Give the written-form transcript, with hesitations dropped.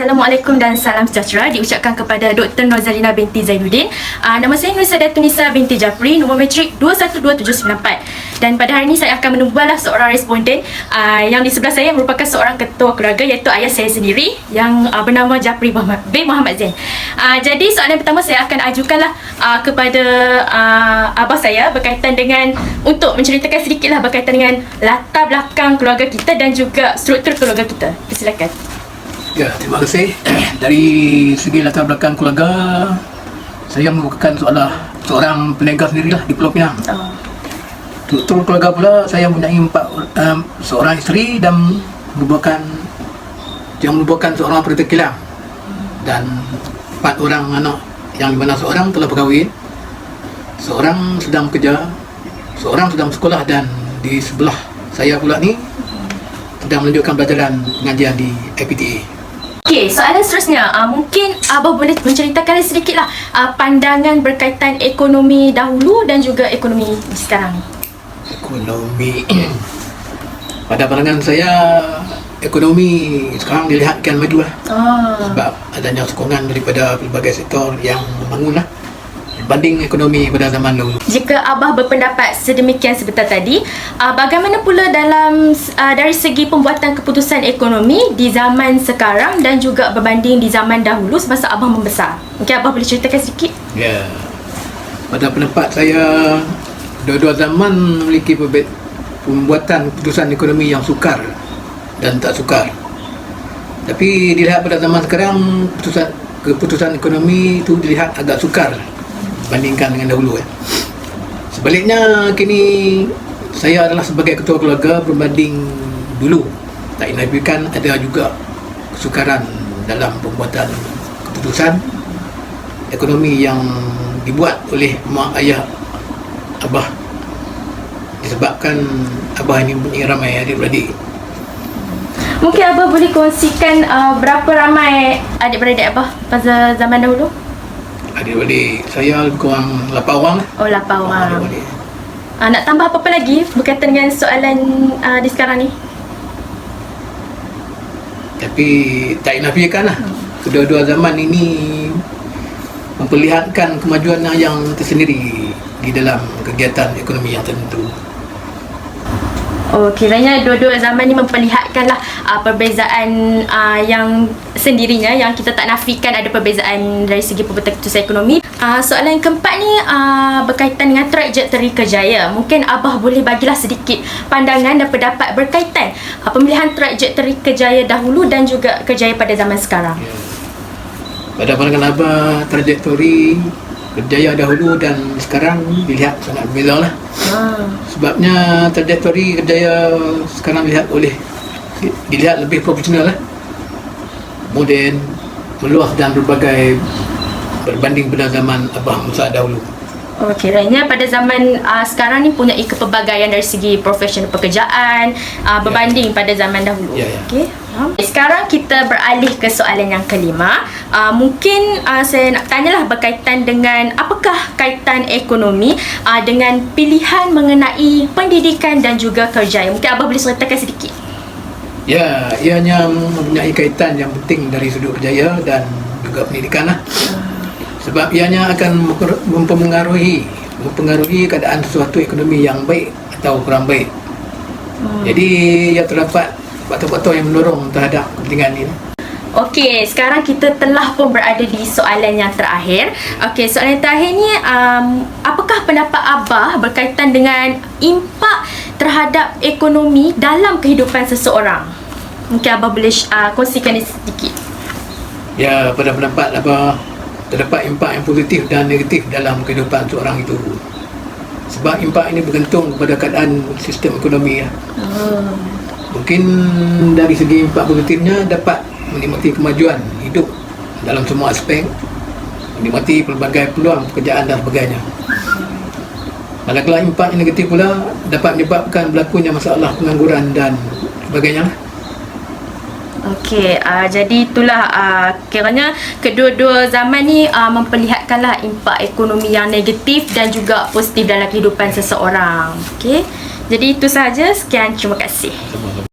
Assalamualaikum dan salam sejahtera diucapkan kepada Dr. Nozalina binti Zainuddin. Nama saya Nur Sadatunisa binti Jafri, nombor matrik 212794. Dan pada hari ini saya akan menubuhlah seorang responden yang di sebelah saya merupakan seorang ketua keluarga, iaitu ayah saya sendiri yang bernama Jafri bin Muhammad Zain. Jadi soalan pertama saya akan ajukanlah kepada abah saya berkaitan dengan, untuk menceritakan sedikitlah berkaitan dengan latar belakang keluarga kita dan juga struktur keluarga kita. Silakan. Ya, terima kasih. Dari segi latar belakang keluarga, saya merupakan seorang peniaga sendirilah di Pulau Pinang. Struktur keluarga pula, saya mempunyai seorang isteri dan merupakan seorang pekerja kilang, dan 4 orang anak, yang mana seorang telah berkahwin, seorang sedang bekerja, seorang sedang sekolah, dan di sebelah saya pula ni sedang melanjutkan pelajaran pengajian di IPTA. Okey, soalan seterusnya, mungkin abah boleh menceritakan sedikitlah pandangan berkaitan ekonomi dahulu dan juga ekonomi sekarang. Ekonomi pada pandangan saya, ekonomi sekarang dilihatkan maju lah. Sebab adanya sokongan daripada pelbagai sektor yang membangun lah, berbanding ekonomi pada zaman dahulu. Jika abah berpendapat sedemikian sebentar tadi, bagaimana pula dari segi pembuatan keputusan ekonomi di zaman sekarang dan juga berbanding di zaman dahulu semasa abah membesar? Mungkin abah boleh ceritakan sedikit? Ya, pada pendapat saya, dua-dua zaman memiliki pembuatan keputusan ekonomi yang sukar dan tak sukar. Tapi dilihat pada zaman sekarang, keputusan ekonomi itu dilihat agak sukar bandingkan dengan dahulu. Sebaliknya, kini saya adalah sebagai ketua keluarga berbanding dulu. Tak inafikan ada juga kesukaran dalam pembuatan keputusan ekonomi yang dibuat oleh mak ayah abah, disebabkan abah ini mempunyai ramai adik-beradik. Mungkin abah boleh kongsikan berapa ramai adik-beradik abah pada zaman dahulu? Adik-beradik saya lebih kurang 8 orang. Oh, 8 orang. Nak tambah apa-apa lagi berkaitan dengan soalan di sekarang ni? Tapi tak inafikan lah, kedua-dua zaman ini memperlihatkan kemajuan yang tersendiri di dalam kegiatan ekonomi yang tertentu. Oh, kiranya dua-dua zaman ni memperlihatkanlah perbezaan yang sendirinya, yang kita tak nafikan ada perbezaan dari segi pembuatan keputusan ekonomi. Soalan yang keempat ni berkaitan dengan trajektori kerjaya. Mungkin abah boleh bagilah sedikit pandangan dan pendapat berkaitan pemilihan trajektori kerjaya dahulu dan juga kerjaya pada zaman sekarang. Ya. Pada pandangan abah, trajektori kerjaya dahulu dan sekarang dilihat sangat berbeza lah. Sebabnya trajektori kerjaya sekarang dilihat lebih profesional lah, moden, meluas dan berbagai, berbanding pada zaman abah Musa dahulu. Kiranya pada zaman sekarang ni punya kepelbagaian dari segi profesional pekerjaan berbanding pada zaman dahulu. Okey. Sekarang kita beralih ke soalan yang kelima. Mungkin saya nak tanyalah berkaitan dengan apakah kaitan ekonomi dengan pilihan mengenai pendidikan dan juga kerjaya. Mungkin abah boleh ceritakan sedikit. Ya, ianya mempunyai kaitan yang penting dari sudut kerjaya dan juga pendidikan lah. Sebab ianya akan mempengaruhi keadaan sesuatu ekonomi yang baik atau kurang baik. Jadi ia terdapat faktor-faktor yang mendorong terhadap kepentingan ini. Okey, sekarang kita telah pun berada di soalan yang terakhir. Okey, soalan yang terakhir ni, apakah pendapat abah berkaitan dengan impak terhadap ekonomi dalam kehidupan seseorang? Mungkin abah boleh kongsikan sedikit. Ya, pada pendapat abah, terdapat impak yang positif dan negatif dalam kehidupan seorang itu. Sebab impak ini bergantung kepada keadaan sistem ekonomi. Mungkin dari segi impak positifnya, dapat menikmati kemajuan hidup dalam semua aspek, menikmati pelbagai peluang pekerjaan dan sebagainya. Manakala impak yang negatif pula dapat menyebabkan berlakunya masalah pengangguran dan sebagainya. Okey, jadi itulah kiranya kedua-dua zaman ni memperlihatkanlah impak ekonomi yang negatif dan juga positif dalam kehidupan seseorang. Okey, jadi itu sahaja. Sekian, terima kasih.